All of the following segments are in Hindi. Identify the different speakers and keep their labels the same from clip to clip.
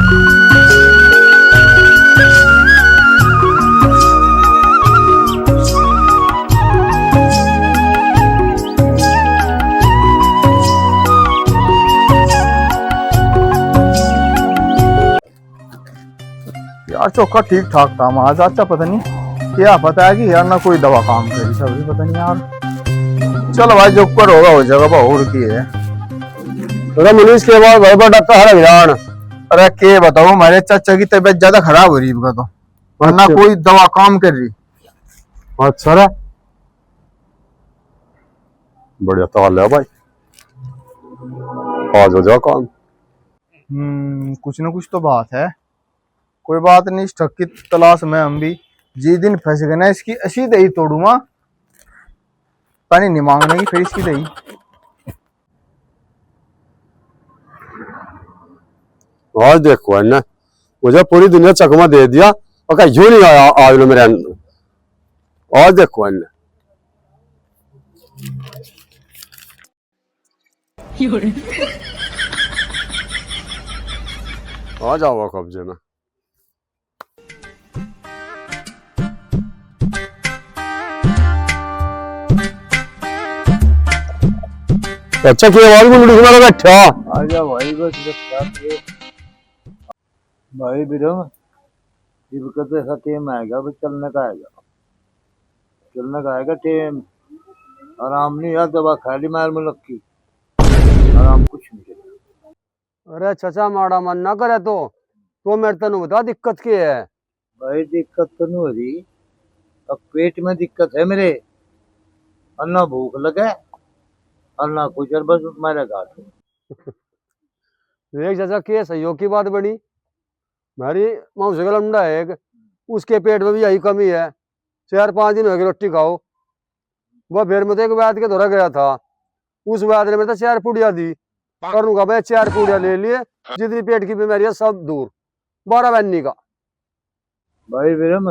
Speaker 1: यार चौका ठीक ठाक था वहां चाचा, पता नहीं क्या पता है कि यार ना कोई दवा काम करी सब्जी, पता नहीं यार। चलो भाई जो ऊपर होगा हो जाएगा और की है।
Speaker 2: तो मनीष के बाद भाई बड़ा डॉक्टर हर जान।
Speaker 1: अरे के बताओ हमारे चाचा की तबीयत ज्यादा खराब हो रही है तो वरना कोई दवा काम कर रही।
Speaker 2: अच्छा रे, बढ़िया ताल है भाई, आज हो जाओ काम।
Speaker 1: कुछ ना कुछ तो बात है। कोई बात नहीं, इस ठग की तलाश में हम भी जिस दिन फंस गए ना इसकी असी दही तोड़ूंगा, पानी नहीं मांगने की फिर इसकी दही।
Speaker 2: आज देखो है ना, मुझे पूरी दुनिया चकमा दे दिया और कहा यूं नहीं आया आज लो मेरे अंदर। आज देखो है ना, आ जाओ कब्जे में। अच्छा की आवाज में लुढ़क मारा बैठा।
Speaker 3: आजा भाई बस भाई बिरम दिक्कत ऐसा टेम आएगा, बस चलने का आएगा, चलने का आएगा टेम। आराम नहीं यार, दवा खा ली मार मुलक की, आराम कुछ नहीं चलेगा।
Speaker 2: अरे चाचा माड़ा मन ना करे तो मेरे तेन बता दिक्कत क्या है।
Speaker 3: भाई दिक्कत तो नहीं हो रही, अब पेट में दिक्कत है मेरे, और ना भूख लगे और ना कुछ, और बस मारे घाट।
Speaker 2: देख चाचा के सहयोग की बात बनी, मेरी मौसी का लंडा है एक, उसके पेट में भी यही कमी है। 4-5 दिन हो गए रोटी खाओ। वह फिर में तो एक वैद के धोरा गया था, उस वैद ने मेरे 4 पुड़िया दी, करूंगा भाई 4 पुड़िया ले लिए, जितनी पेट की बीमारी है सब दूर, 12 बहनी का।
Speaker 3: भाई बिरम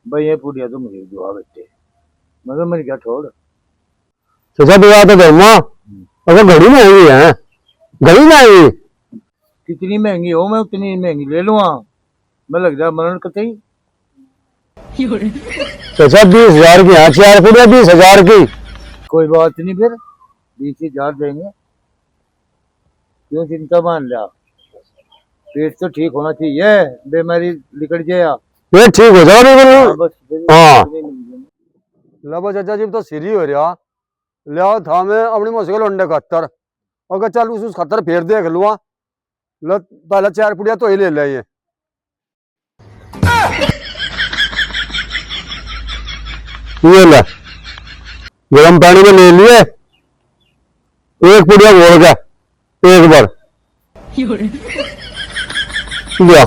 Speaker 3: भाई ये पुड़िया तो मुझे दुआ बेटे, मगर मेरी क्या छोड़।
Speaker 2: चाचा दुआ तो देना, अगर घड़ी महंगी है, घड़ी महंगी
Speaker 3: कितनी महंगी हो मैं उतनी महंगी ले लूँगा, मैं लग जा मरण कतई।
Speaker 2: चाचा 20,000 की है 4 पुड़िया, 20,000 की।
Speaker 3: कोई बात नहीं, फिर 20,000 देंगे, क्यों चिंता मान लिया। पेट तो ठीक होना चाहिए, बीमारी निकल जाए
Speaker 2: पेट ठीक हो जाओ
Speaker 3: बस।
Speaker 2: हाँ लो चाचा जी तो सीरी हो रहा, लिया था मैं अपनी मौसी को लौंडे खतर, और चल उस खतर फिर देख लुआ, लो पहले 4 पुड़िया तो ही ले ले। ये ले गर्म पानी में ले लिए, एक पुड़िया घोल का एक बार लिया,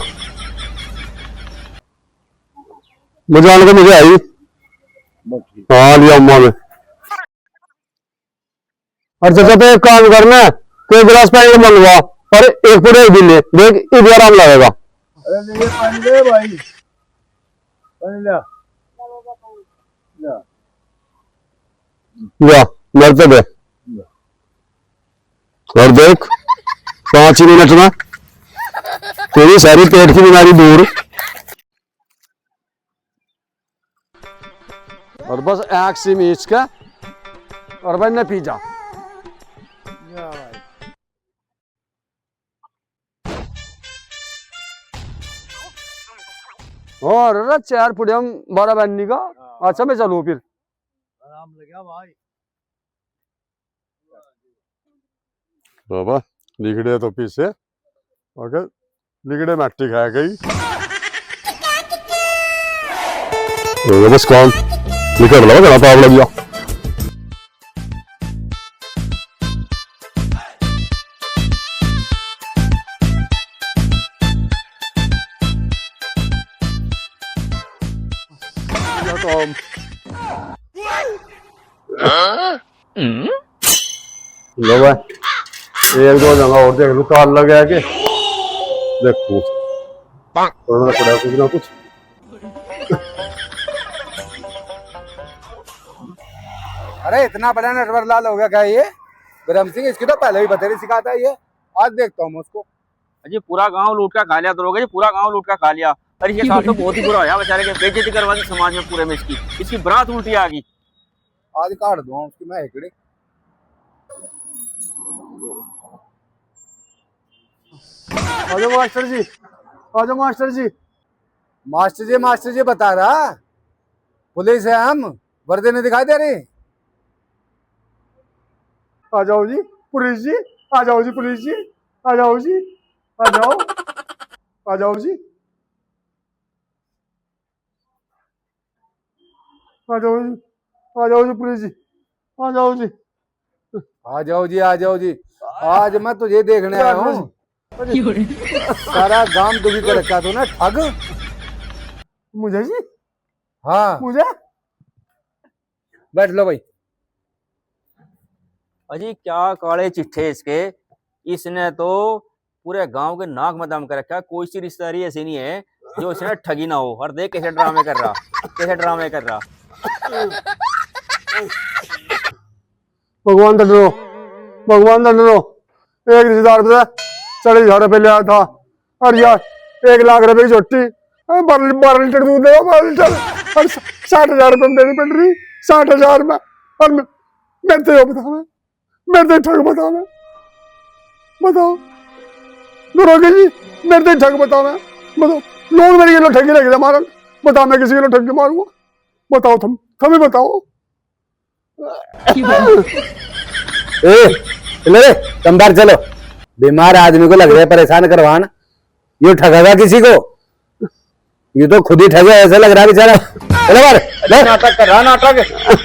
Speaker 2: मुझे आने को मुझे आई। हाँ लिया अम्मा में। और चाचा तो एक काम करना, तो 1 गिलास पानी मंगवा और 1 पुड़िया भी ले, देख इधर आराम लगेगा।
Speaker 3: अरे ये पानी ले भाई, पानी ला
Speaker 2: लिया मेरे तो दे, और देख 5 ही मिनट में तेरी सारी पेट की बीमारी दूर। और बस एक सी मीच का और बनने पी जा। और 4 पुड़िया 12 बननी का। अच्छा मैं चलूँ फिर,
Speaker 3: आराम लगा भाई।
Speaker 2: बाबा लिगड़े तो पीछे अगर लिगड़े मट्टी खाया गई बस काम निकल लगा गला पाव लग गया। लो भाई 1-2 जगह और देख लू ताल लग गया के देखो पड़ा कुछ ना कुछ।
Speaker 4: अरे इतना बड़ा नटवर लाल हो गया क्या ये? ब्रह्म सिंह इसकी तो पहले ही बतेरी सिखाता है ये, आज देखता हूँ मैं उसको।
Speaker 5: अजी पूरा गांव लूट का खा लिया दरोगा जी, पूरा गांव लूट का खा लिया। और इसके साथ तो बहुत ही बुरा होया बेचारे के, बेइज्जती करवा दी समाज में पूरे में इसकी बरात उल्टी आ गई।
Speaker 4: आज काट दो उसकी मैं हेकड़ी।
Speaker 2: आजो मास्टर जी, आजो मास्टर जी।
Speaker 4: मास्टर जी बता रहा, पुलिस है हम, वर्दी नहीं दिखाई दे रही।
Speaker 2: आ जाओ जी पुलिस जी, आ जाओ जी पुलिस जी, आ जाओ जी, आ जाओ, आ जाओ जी, आ जाओ जी, आ जाओ जी पुलिस जी, आ जाओ जी।
Speaker 4: आ जाओ जी, आ जाओ जी। आज मैं तुझे देखने आया हूँ। सारा गांव दुखी कर रखा तू ना ठग।
Speaker 2: मुझे जी,
Speaker 4: हाँ
Speaker 2: मुझे
Speaker 4: बैठ लो भाई।
Speaker 5: अजी क्या काले चिट्ठे इसके, इसने तो पूरे गांव के नाक में दम कर रखा है। कोई सी रिश्तेदारी ऐसी नहीं है जो इसने ठगी ना हो। और देख कैसे ड्रामे कर रहा, कैसे ड्रामे कर रहा।
Speaker 2: भगवान दंड लो, भगवान दंड लो। एक रिश्तेदार से 40,000 रुपये लिया था, और यार 1 लाख रुपए की छुट्टी, 12 लीटर दूध देगा, 12 लीटर, और 60,000 रुपये में देनी पड़ रही, 60,000 में। और मेरे तो बताओ, मेरे तो ठग बताओ, मैं बताओ दरोगे जी, मेरे तो ठग बताओ, मैं बताओ। लोग मेरे किलो ठगी लगे मारा, बताओ मैं किसी किलो ठगी मारूंगा? बताओ तुम ही बताओ।
Speaker 3: ले कमदार चलो, बीमार आदमी को लग रहा है परेशान करवान, ये ठगेगा किसी को? ये तो खुद ही ठगे ऐसा लग रहा है बेचारा। चलो बार
Speaker 5: नाटक कर रहा, नाटक।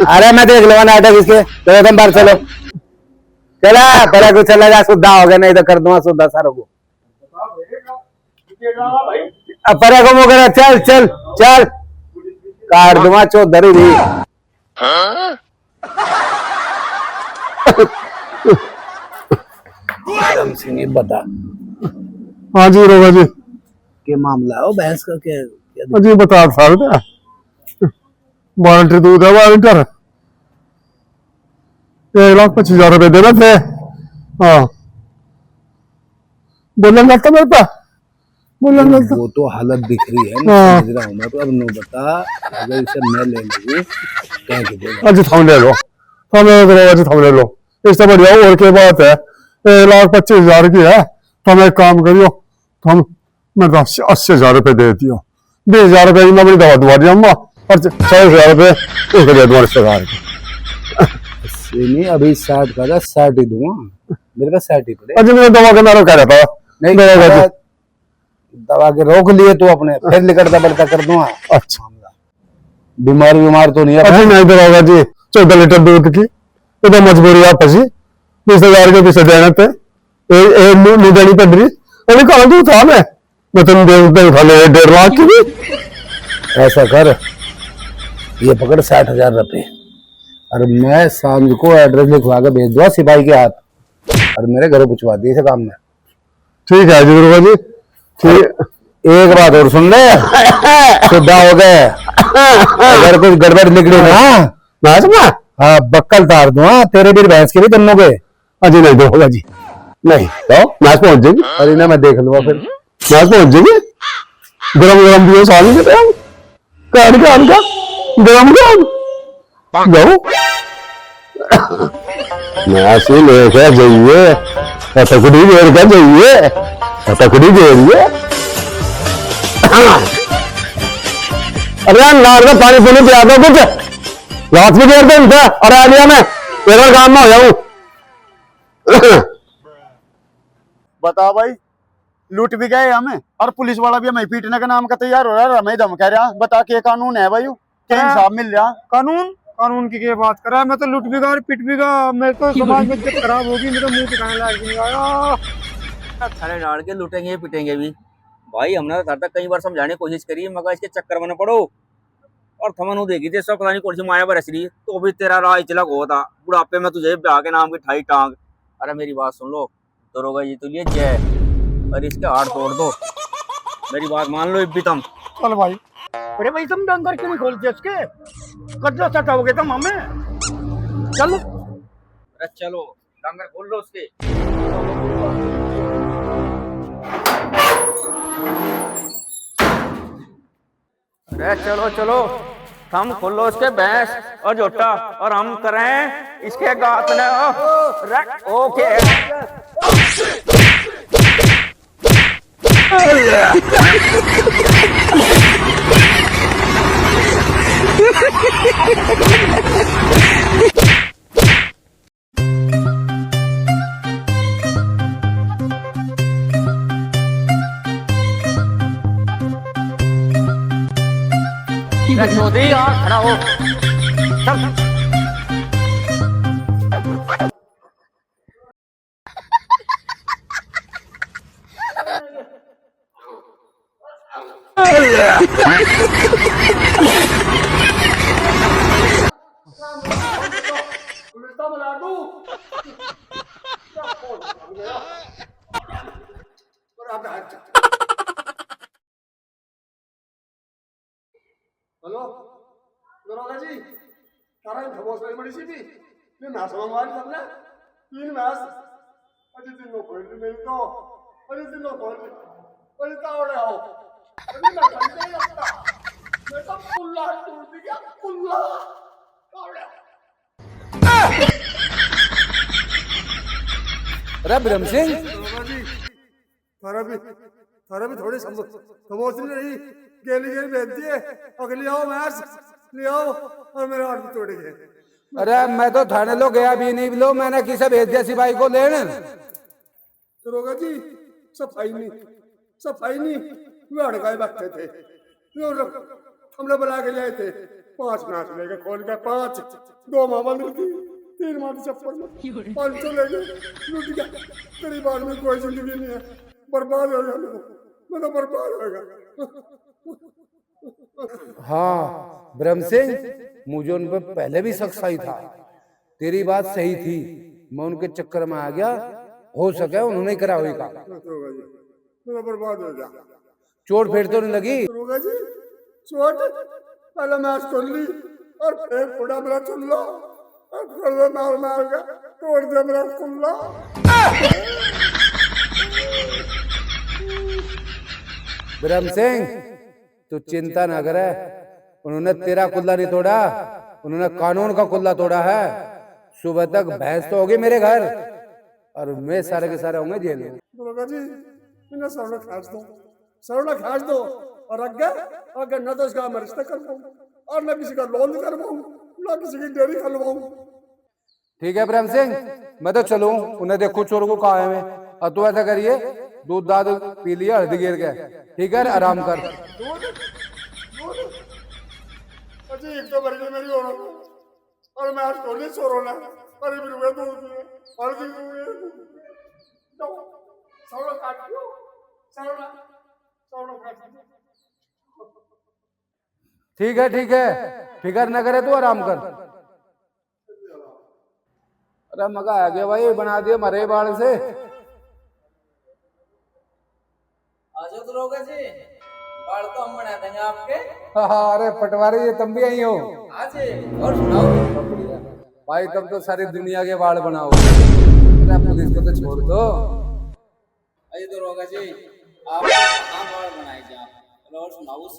Speaker 3: अरे मैं देख लूंगा नाटक इसके। चलो तुम बार चलो, चला पहले कुछ चला जा, सुधा हो गया, नहीं तो कर दूंगा सुधा सारों को। अब परे को मुँह करा, चल चल चल, काट दूंगा चौधरी भी। सिंह बता
Speaker 2: हाँ जी रोगा जी,
Speaker 3: के मामला हो भैंस का क्या?
Speaker 2: जी बता सकते हैं। 12 लीटर दूध है, 12 लीटर, 1,25,000 रुपये देना थे। हाँ बोलन लगता मेरे पास, बोलन लगता।
Speaker 3: वो तो हालत दिख रही है, मैं समझ रहा हूँ मैं तो। अब नो बता, अगर इसे मैं ले लूँ क्या कीजिएगा?
Speaker 2: अजी थम ले लो, थम ले लो, इससे बढ़िया और क्या बात है। 1,25,000 की है, तुम एक काम करियो, तुम मेरे को 80,000 रुपये दे दियो। 20,000 रुपये की मैं बड़ी दवा दुआ दिया, और 40,000 रुपये उसके लिए तुम्हारे रिश्तेदार के।
Speaker 3: नहीं अभी 60 का था, 60 ही दूंगा, मेरे पास 60 ही पड़े।
Speaker 2: अजी मैंने दवा के नारों कह रहा था,
Speaker 3: नहीं दवा के रोक लिए तो अपने, फिर लिकड़ता बढ़ता कर दूंगा।
Speaker 2: अच्छा
Speaker 3: बीमार तो नहीं है?
Speaker 2: अजी नहीं दरोगा जी, 14 लीटर दूध की ये तो मजबूरी आप फंसी, 20,000 के पीछे देने थे, नहीं देनी पड़ रही। अभी कहा दूध था मैं तुम दे उठा ले 1.5 लाख की भी।
Speaker 3: ऐसा कर, ये पकड़ 60,000 रुपये, और मैं शाम को एड्रेस लिखवा के भेज दूंगा सिपाही के हाथ, और मेरे घर पहुंचवा दिए इसे काम में।
Speaker 2: ठीक है जी दुर्गा जी, ठीक।
Speaker 3: एक बात और सुन ले, सीधा हो गए, अगर कुछ गड़बड़ निकली ना, हाँ बक्कल तार दूंगा तेरे भी भैंस के भी दोनों के।
Speaker 2: अजी नहीं दुर्गा जी, नहीं तो मैच पहुंच जाएगी।
Speaker 3: अरे ना मैं देख लूंगा फिर,
Speaker 2: मैच पहुंच जाएगी। गरम गरम दियो साल के टाइम काट के आनका गरम गरम जाओ, मैच ही लेके जाइए, तकड़ी देर का जाइए, तकड़ी देर है। अरे यार नार में पानी पुनी पिया दो कुछ, रात में देर दो इनका, अरे आ गया मैं एक बार काम में हो जाऊं।
Speaker 6: बता भाई, लूट भी गए हमें, और पुलिस वाला भी हमें पीटने का नाम का तैयार हो रहा है, हमें दम कह रहा। बता के कानून है भाई, क्या इंसाफ मिल रहा?
Speaker 2: कानून की क्या बात कर रहा है? मैं तो लूट भी गया, पिट भी गया, मेरे तो समाज में इज्जत खराब होगी, मेरे मुंह दिखाने लायक नहीं आया।
Speaker 5: थाने डाल के लूटेंगे पिटेंगे भी भाई। हमने तो तक कई बार समझाने की कोशिश करी, मगर इसके चक्कर में न पड़ो। और थमन देगी थे सब, पता नहीं कौन सी माया बरस रही, तो भी तेरा राह चिलक होता बुढ़ापे में तुझे ब्याह के नाम की ठाई टांग। अरे मेरी बात सुन लो दरोगा जी, तो लिए जय, और इसके हाथ तोड़ दो, मेरी बात मान लो इब्बी तुम।
Speaker 6: चल भाई, अरे भाई तुम डंगर क्यों नहीं खोलते इसके? कचरा सटाओगे तुम हमें? चल
Speaker 5: अरे चलो डंगर खोल लो उसके। अरे चलो चलो, हम खोलो इसके भैंस और जोटा और हम करें इसके गात ने। ओके छोटी खड़ा हो सब।
Speaker 2: हेलो दरोगा जी, तारा खबोस नहीं बड़ी सी थी ये मैच मंगवाई सबने 3 मैच अजी तीनों खोल मेरी तो अजी तीनों खोल अजी तावड़े आओ अजी मैं समझ नहीं लगता मैं तो कुल्ला टूट गया कुल्ला तावड़े
Speaker 4: अरे ब्रह्म सिंह,
Speaker 2: दरोगा जी थारा भी थोड़ी समझ नहीं रही गेली गेली भेज दिए अगली आओ मैच ले आओ और मेरे हाथ भी तोड़ गए।
Speaker 4: अरे मैं तो थाने लो गया भी नहीं लो, मैंने किसे भेज दिया सिपाही को लेने।
Speaker 2: दरोगा जी सफाई नहीं वे अड़काए बैठे थे हमने बुला के लाए थे 5 मैच लेके खोल के 5 2 माँ बंद थी 3 माँ चप्पल में 500 लेके लुट गया। तेरी बात में कोई जिंदगी नहीं है, बर्बाद हो गया मैं तो बर्बाद हो गया।
Speaker 4: हाँ ब्रह्म सिंह, मुझे उन पर पहले भी शक सही था, तेरी बात सही थी, मैं उनके चक्कर में आ गया, हो सके उन्होंने ही करा हुई का।
Speaker 2: मैं बर्बाद हो गया।
Speaker 4: चोट फेर तो नहीं लगी?
Speaker 2: दरोगा जी चोट पहले मैच खोल ली और फिर थोड़ा मेरा चुन लो और फिर मार के तोड़ दिया मेरा कुल्ला।
Speaker 4: ब्रह्म सिंह तू चिंता ना करे, उन्होंने तेरा कुल्ला नहीं तोड़ा, उन्होंने कानून का कुल्ला तोड़ा है। सुबह तक भैंस तो होगी मेरे घर और मैं सारे के सारे होंगे जेल में।
Speaker 2: दरोगा जी इन्हें सरना खास दो और अगर न तो इसका मैं रिश्ता करवाऊं और न किसी का लोन करवाऊं न किसी की डेयरी खुलवाऊं।
Speaker 4: ठीक है ब्रह्म सिंह, मैं तो चलूं, उन्हें देखो चोर को कहा है मैं, और तू ऐसा करिए दूध दाद पी लिया हल्दी गिर के, ठीक है आराम कर।
Speaker 2: अजी एक तो बड़ी मेरी और मैं आज खोली चोरों ने अरे मेरे हुए दूध दिए हल्दी हुए सरना काट दो सरना काट दो।
Speaker 4: ठीक है फिकर न करे तू आराम कर। अरे मगा आ गया भाई, बना दिया मरे बाढ़ से।
Speaker 5: आजो दरोगा जी, बाल तो हम बना देंगे आपके।
Speaker 4: हाँ, अरे पटवारी जी तुम भी आई हो
Speaker 5: आज और सुनाओ
Speaker 4: भाई, तुम तो सारी दुनिया के बाढ़ बनाओ। अरे पुलिस को तो छोड़ दो।
Speaker 5: अरे दरोगा जी आप कहाँ बाल बनाए जा, और सुनाओ उस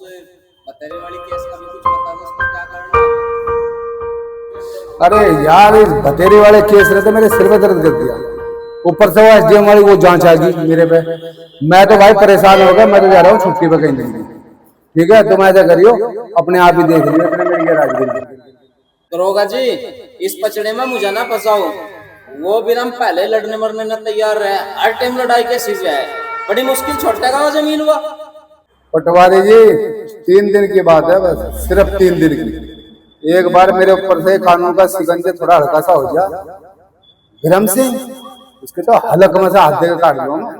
Speaker 5: बतेरे वाली केस का भी कुछ बता दो, उसको क्या करना।
Speaker 4: अरे यार इस बतेरे वाले केस ने तो मेरे सिर में दर्द कर दिया, ऊपर से वो एसडीएम वाली वो जांच आ गई मेरे पे। मैं तो भाई परेशान हो गया, मैं तो जा रहा हूँ छुट्टी पे कहीं नहीं। ठीक है तुम ऐसा करियो, अपने आप ही देख लियो अपने मेरी राजगीर।
Speaker 5: दरोगा जी इस पचड़े में मुझे ना फंसाओ, वो भी हम पहले लड़ने मरने न तैयार रहे, हर टाइम लड़ाई के सीजे है, बड़ी मुश्किल छोड़ता वो जमीन हुआ।
Speaker 4: पटवारी जी 3 दिन की बात है बस, सिर्फ 3 दिन की। एक बार मेरे ऊपर से कानून का शिकंजे थोड़ा हल्का सा हो गया, ब्रह्म सिंह उसके तो हलक में से हाथ देकर काट दूंगा।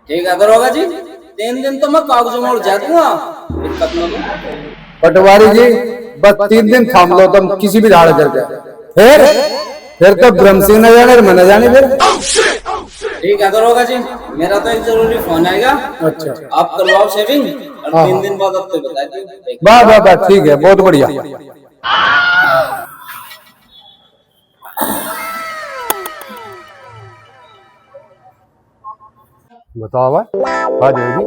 Speaker 5: ठीक है दरोगा जी 3 दिन तो मैं कागजों में उड़ जाऊंगा, दिक्कत नहीं।
Speaker 4: पटवारी जी बस 3 दिन थाम लो तुम, किसी भी धाड़ करके, फिर तो ब्रह्म सिंह न जाने मैं न जाने फिर।
Speaker 5: ठीक है दरोगा जी, मेरा तो एक जरूरी फोन आएगा।
Speaker 4: अच्छा
Speaker 5: आप करवाओ सेविंग और 3 दिन बाद आपको बता दूं।
Speaker 4: वाह ठीक है, बहुत बढ़िया।
Speaker 2: बताओ भाई आ जाएगी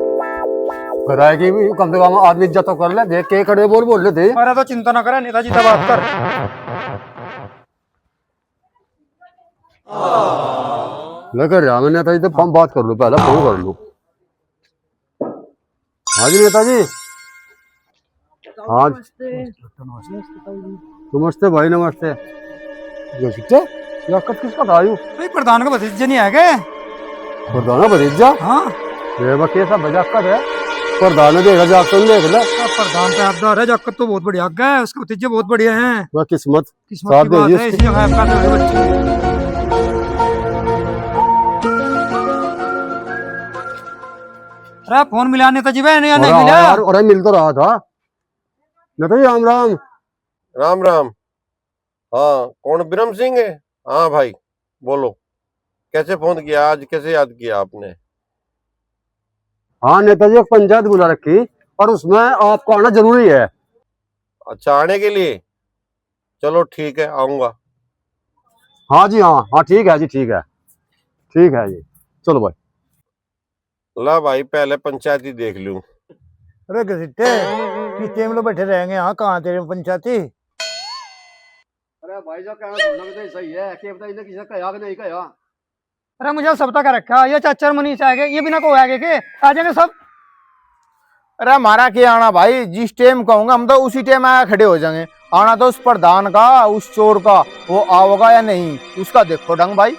Speaker 2: कराएगी भी कम से कम आदमी इज्जत तो कर ले देख के खड़े बोल लेते
Speaker 6: अरे तो चिंता ना करे नेताजी तब बात कर।
Speaker 2: लेकर रहा नेताजी तो हम बात कर लो पहले फोन कर लो। हाँ जी नेताजी। हाँ नमस्ते भाई नमस्ते। याकत किसका था आयु
Speaker 6: भाई प्रधान का भतीजे नहीं है क्या?
Speaker 2: प्रधान भतीजा।
Speaker 6: हाँ
Speaker 2: ये कैसा बजाकत है प्रधान देखा जा देख ले
Speaker 6: प्रधान पे हकदार है, जाकत तो बहुत बढ़िया हक है, उसके भतीजे बहुत बढ़िया हैं।
Speaker 2: वह किस्मत
Speaker 6: किस्मत की बात है, इसी जगह आपका तो है बच्चे। अरे फोन मिला नेताजी भाई नहीं नहीं मिला
Speaker 2: यार अरे मिल तो रहा था नेताजी। राम राम।
Speaker 7: राम राम। हाँ कौन बिरम सिंह है? हाँ भाई बोलो, कैसे फोन किया आज, कैसे याद किया आपने?
Speaker 2: हाँ नेताजी एक पंचायत बुला रखी और उसमें आपको आना जरूरी है।
Speaker 7: अच्छा आने के लिए, चलो ठीक है आऊंगा।
Speaker 2: हाँ जी हाँ हाँ ठीक है जी ठीक है जी चलो भाई।
Speaker 7: ला भाई पहले पंचायत ही देख लूं।
Speaker 3: अरे घसीटे कितने में बैठे रहेंगे यहाँ, कहाँ तेरे पंचायती?
Speaker 2: अरे भाई जो कहना सुनना भी तो सही है कि बता इन्हें किसी ने कहा कि नहीं कहा।
Speaker 6: अरे मुझे सब तक रखा ये चाचा मनीष आएंगे, ये बिना को आएंगे के आ जाएंगे सब।
Speaker 1: अरे हमारा क्या आना भाई, जिस टाइम कहूंगा हम तो उसी टाइम आया खड़े हो जाएंगे। आना तो उस प्रधान का, उस चोर का, वो आओगा या नहीं उसका देखो ढंग भाई।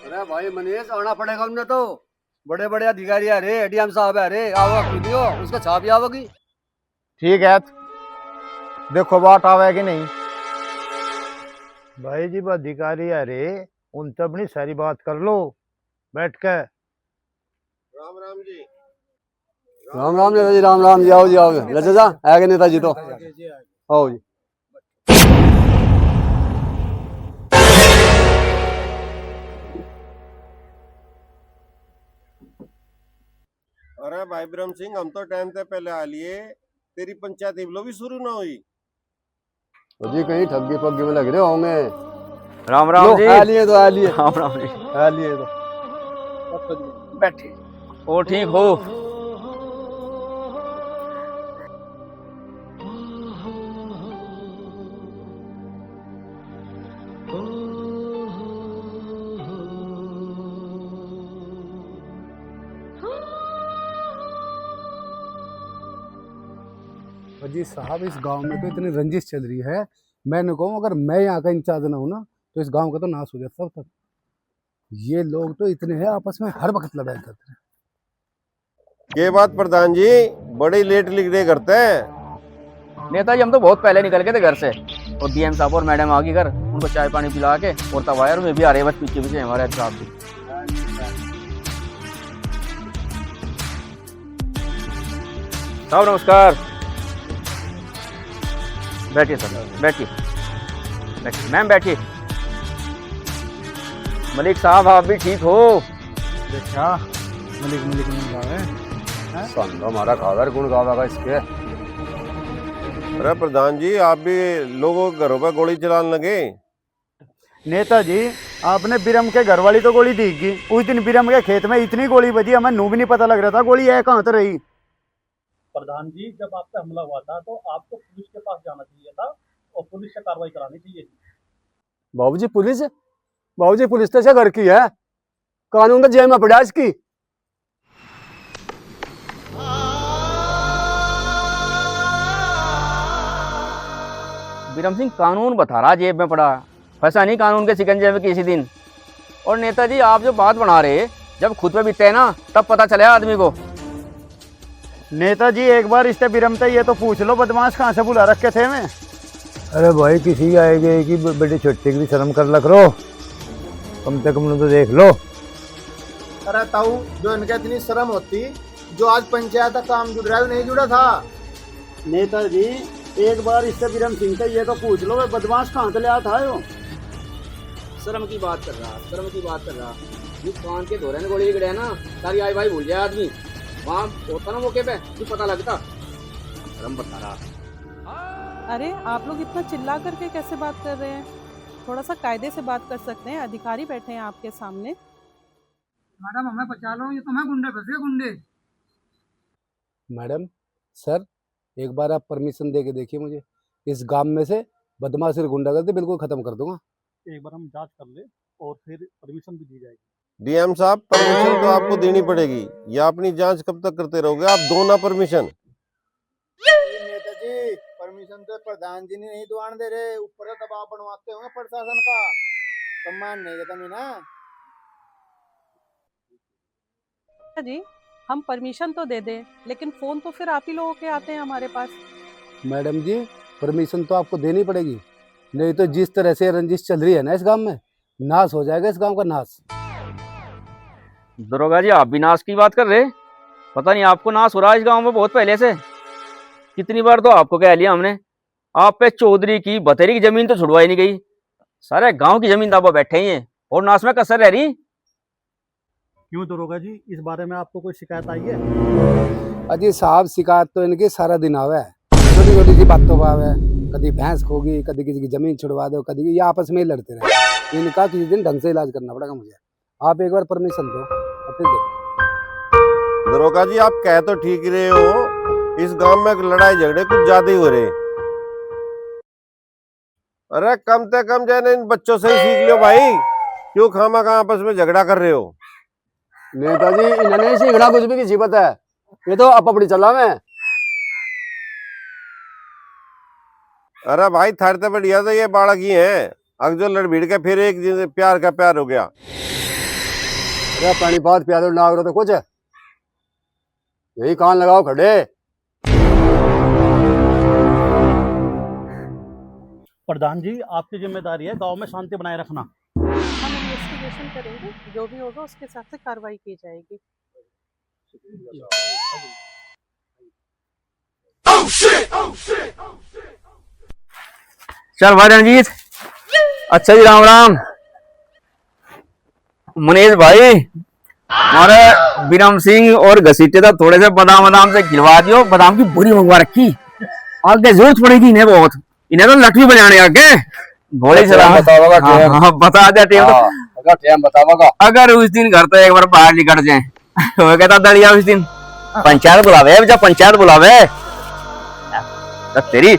Speaker 2: अरे भाई मनीष आना पड़ेगा हमने तो, बड़े बड़े अधिकारी है रे, एडीएम साहब है रे, आओ वीडियो उसका छाप ही आवेगी।
Speaker 1: ठीक है देखो बात आवे कि नहीं।
Speaker 3: भाई जी अधिकारी है रे, उनसे अपनी सारी बात कर लो बैठ के।
Speaker 7: राम राम जी।
Speaker 2: राम राम नेताजी राम राम जी। आओ जी आओ लजा जा आएगा नेताजी तो आओ जी।
Speaker 7: अरे भाई बिरम सिंह हम तो टाइम से पहले आ लिए, तेरी पंचायत इबलो भी शुरू ना हुई।
Speaker 2: तो जी कहीं ठगी फग्गी में लग रहे होंगे।
Speaker 5: राम राम जी।
Speaker 2: आ लिए तो आ लिए
Speaker 5: राम राम जी।
Speaker 2: आ लिए तो
Speaker 5: बैठे ओ ठीक हो।
Speaker 4: जी साहब इस गांव में तो इतनी रंजिश चल रही है, मैंने कहूँ अगर मैं यहाँ का इंचार्ज ना हूँ ना तो इस गांव का तो नाश हो जाता सब तक। ये लोग तो इतने हैं आपस में हर वक्त लड़ाई करते हैं।
Speaker 7: ये बात प्रधान जी बड़ी लेट लिख दे करते हैं।
Speaker 5: नेताजी हम तो बहुत पहले निकल गए थे घर से, और डीएम साहब और मैडम आ गई घर, उनको चाय पानी पिला के और तवायर में भी आ रहे बस पीछे पीछे हमारे साहब भी। साहब नमस्कार। बैठिए सर बैठिए बैठिए मैम बैठिए। मलिक साहब आप भी ठीक हो?
Speaker 3: देखा मलिक मलिक नहीं गावे
Speaker 2: संग हमारा खावर गुण गावेगा इसके।
Speaker 7: अरे प्रधान जी आप भी लोगों के घरों पर गोली चलाने लगे।
Speaker 3: नेताजी आपने बिरम के घर वाली तो गोली दी, उस दिन बिरम के खेत में इतनी गोली बजी हमें नू भी नहीं पता लग रहा था गोली है कहाँ तो रही।
Speaker 8: प्रधान जी जब आप पे हमला हुआ था तो आपको पुलिस के पास जाना चाहिए था और पुलिस से कार्रवाई करानी चाहिए थी।
Speaker 2: बाबूजी पुलिस तो ऐसा घर की है, कानून तो जेल में पड़ा इसकी।
Speaker 5: बिरम सिंह कानून बता रहा जेब में पड़ा, फंसा नहीं कानून के शिकंजे में किसी दिन। और नेताजी आप जो बात बना रहे, जब खुद पे बीते ना तब पता चला आदमी को।
Speaker 3: नेताजी एक बार इससे बिरमता ये तो पूछ लो बदमाश कहाँ से बुला रखे थे मैं।
Speaker 4: अरे भाई किसी आएगी कि बेटी छोटी की भी शर्म कर लग रो, कम से कम तो देख लो।
Speaker 1: अरे ताऊ जो इनके इतनी शर्म होती, जो आज पंचायत का काम जुड़ रहा है नहीं जुड़ा था।
Speaker 3: नेताजी एक बार इससे बिरम सिंह से ये तो पूछ लो बदमाश कहाँ से ले आया था यो।
Speaker 5: शर्म की बात कर रहा ये कान के दौरे में गोली गिरे ना, सारी आई भाई भूल जाए आदमी। वहाँ होता ना मौके पे तो पता लगता। शर्म बता रहा।
Speaker 9: अरे आप लोग इतना चिल्ला करके कैसे बात कर रहे हैं? थोड़ा सा कायदे से बात कर सकते हैं, अधिकारी बैठे हैं आपके सामने।
Speaker 4: मैडम हमें बचा लो, ये तुम्हें गुंडे फंसे गुंडे। मैडम सर एक बार आप परमिशन दे के देखिए मुझे, इस गांव में से बदमाशी और गुंडागर्दी बिल्कुल खत्म कर दूंगा।
Speaker 8: एक बार हम जांच कर ले और फिर परमिशन भी दी जाएगी।
Speaker 7: डीएम साहब, परमिशन तो आपको देनी पड़ेगी, या अपनी जांच कब तक करते रहोगे आप? दो ना परमिशन।
Speaker 1: नेताजी परमिशन तो प्रधान जी ने नहीं दुआन दे रहे, ऊपर से दबाव बनवाते होंगे प्रशासन का, सम्मान नहीं देता ना।
Speaker 9: जी हम परमिशन तो दे दें, लेकिन फोन तो फिर आप ही लोगों के आते हैं हमारे पास।
Speaker 4: मैडम जी परमिशन तो आपको देनी पड़ेगी, नहीं तो जिस तरह से रंजिश चल रही है ना इस गांव में, नाश हो जाएगा इस गांव का नाश।
Speaker 5: दरोगा जी, आप भी नाश की बात कर रहे? पता नहीं आपको नाश हो रहा है इस गांव में बहुत पहले से। कितनी बार तो आपको कह लिया हमने, आप पे चौधरी की बतेरी की जमीन तो छुड़वाई नहीं गई, सारे गांव की जमीन दाबा बैठे ही हैं और नाश में कसर रह रही।
Speaker 8: क्यों दरोगा जी, इस बारे में आपको कोई शिकायत आई है?
Speaker 4: अजी साहब शिकायत तो इनकी सारा दिन आवे है, छोटी छोटी सी बातों पर आवे, कभी भैंस खोगी, कभी किसी की जमीन छुड़वा दो, कभी ये आपस में ही लड़ते रहे। इनका किसी दिन ढंग से इलाज करना पड़ेगा मुझे। आप एक बार परमिशन दो, फिर देखो।
Speaker 7: दरोगा जी, आप कह तो ठीक ही रहे हो, इस गांव में लड़ाई झगड़े कुछ ज्यादा ही हो रहे। अरे कम से कम जाने इन बच्चों से ही सीख लो भाई, क्यों खामा खा आपस में झगड़ा कर रहे हो?
Speaker 2: नेताजी इन्होंने सीखना कुछ भी किसी पता है, ये तो अपनी चला में।
Speaker 7: अरे भाई थारे तो बढ़िया तो ये बालक ही है, अग जो लड़भीड़ के फिर एक प्यार का प्यार हो गया।
Speaker 2: अरे पानीपत प्यारो नाग रो तो कुछ है, यही कान लगाओ खड़े।
Speaker 8: प्रधान जी, आपकी जिम्मेदारी है गांव में शांति बनाए रखना।
Speaker 9: हम इन्वेस्टिगेशन करेंगे, जो भी होगा उसके हिसाब से कार्रवाई की जाएगी।
Speaker 5: चल भाई रणजीत, अच्छा जी, राम राम। मनीष भाई, हमारे विरम सिंह और घसीटे तो थोड़े से बादाम बादाम से गिरवा दियो, बादाम की बुरी मंगवा रखी, आगे जरूरत पड़ेगी इन्हें बहुत, इन्हें तो लकड़ी बनाने आगे घोड़े चला। बता दे टेम
Speaker 2: बताओगा
Speaker 5: अगर उस दिन घर तो एक बार बाहर निकल जाए। वो कहता दड़िया उस दिन पंचायत बुलावे, जब पंचायत बुलावे तो तेरी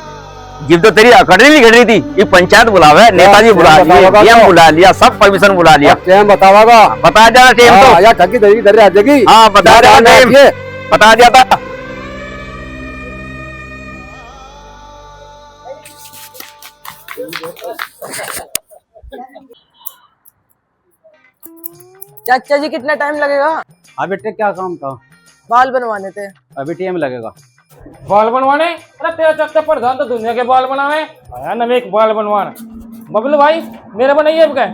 Speaker 5: जिब तो तेरी अकड़ नहीं निकल रही थी, ये पंचायत बुलावे, नेताजी बुला लिया, डीएम बुला लिया, सब परमिशन बुला लिया।
Speaker 2: टेम बताओगा,
Speaker 5: बता दिया टेम तो
Speaker 2: या ठगी दे इधर आ जाएगी।
Speaker 5: हाँ बता दिया टेम, बता दिया था।
Speaker 10: चाचा जी कितना टाइम लगेगा?
Speaker 11: हाँ बेटे क्या काम था?
Speaker 10: बाल बनवाने थे।
Speaker 11: अभी टाइम लगेगा।
Speaker 12: बाल बनवाने? अरे तेरा चाचा प्रधान तो दुनिया के बाल बनावे, आया नवे एक बाल बनवाना। बबलू भाई मेरे बनाइए अब क्या?